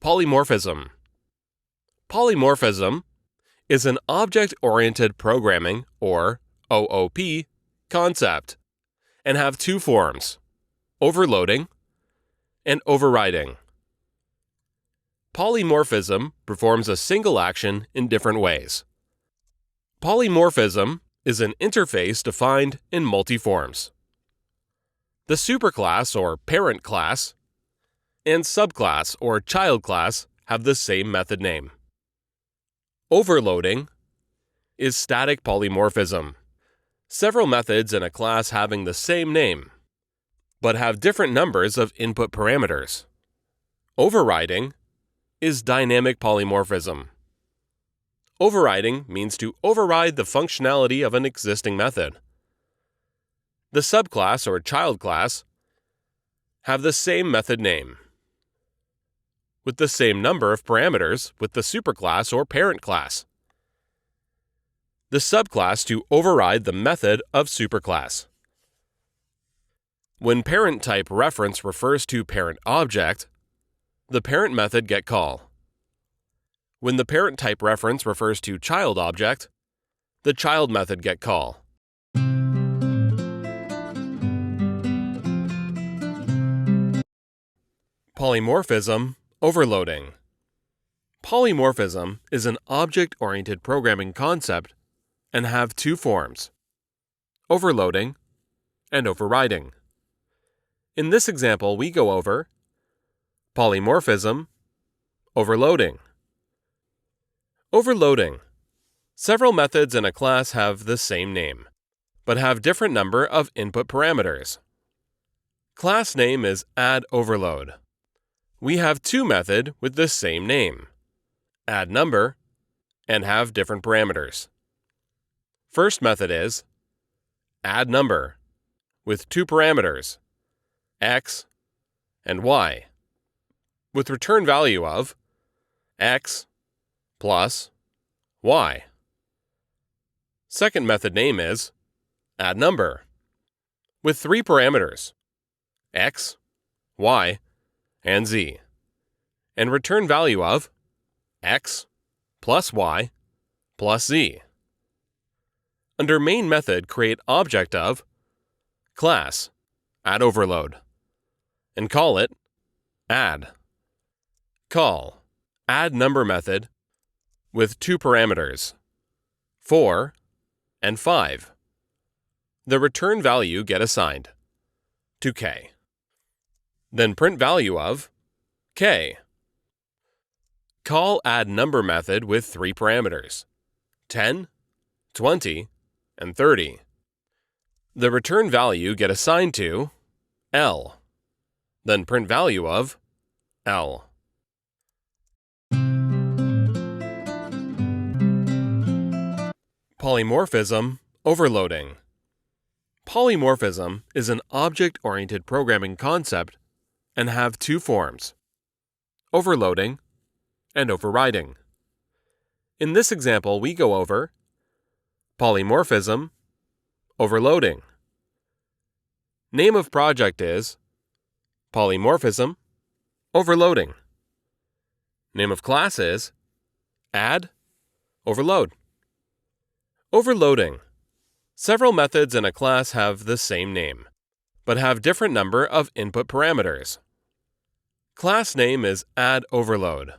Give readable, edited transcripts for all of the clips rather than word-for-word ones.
Polymorphism. Polymorphism is an object-oriented programming, or OOP, concept, and have two forms: overloading and overriding. Polymorphism performs a single action in different ways. Polymorphism is an interface defined in multi-forms. The superclass or parent class and subclass or child class have the same method name. Overloading is static polymorphism. Several methods in a class having the same name, but have different numbers of input parameters. Overriding is dynamic polymorphism. Overriding means to override the functionality of an existing method. The subclass or child class have the same method name, with the same number of parameters with the superclass or parent class. The subclass to override the method of superclass. When parent type reference refers to parent object, the parent method get call. When the parent type reference refers to child object, the child method get call. Polymorphism overloading. Polymorphism is an object-oriented programming concept and have two forms: overloading and overriding. In this example, we go over polymorphism overloading. Overloading. Several methods in a class have the same name, but have different number of input parameters. Class name is addOverload. We have two methods with the same name, addNumber, and have different parameters. First method is addNumber with two parameters, x and y, with return value of x plus y. Second method name is addNumber with three parameters, x, y, and z, and return value of x plus y plus z. Under main method, create object of class addOverload and call it add. Call addNumber method with two parameters, 4 and 5. The return value get assigned to k. Then print value of k. Call addNumber method with three parameters, 10, 20, and 30. The return value get assigned to L. Then print value of L. Polymorphism overloading. Polymorphism is an object-oriented programming concept and have two forms: overloading and overriding. In this example, we go over polymorphism overloading. Name of project is polymorphism overloading. Name of class is addOverload. Overloading. Several methods in a class have the same name, but have different number of input parameters. Class name is addOverload.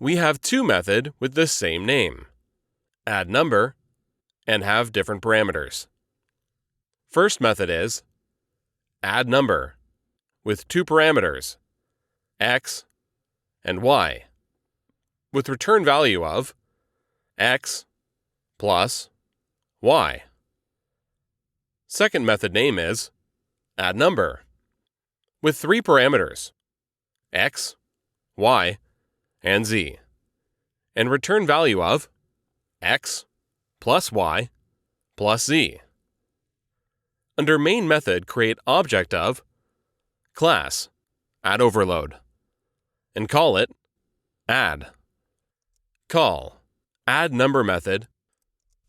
We have two methods with the same name, addNumber, and have different parameters. First method is addNumber with two parameters, x and y, with return value of x plus y. Second method name is addNumber with three parameters, x, y, and z, and return value of x plus y plus z. Under main method, create object of class addOverload and call it add. Call addNumber method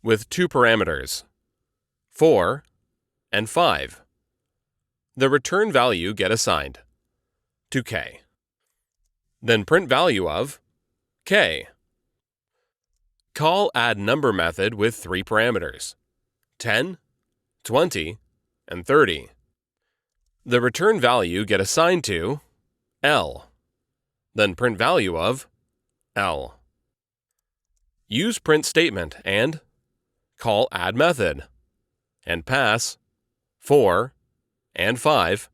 with two parameters, 4 and 5. The return value get assigned to k. then print value of k. Call add number method with 3 parameters, 10, 20, and 30. The return value get assigned to L, then print value of L. Use print statement and call add method, and pass 4 and 5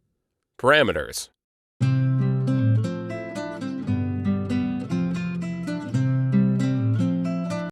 parameters.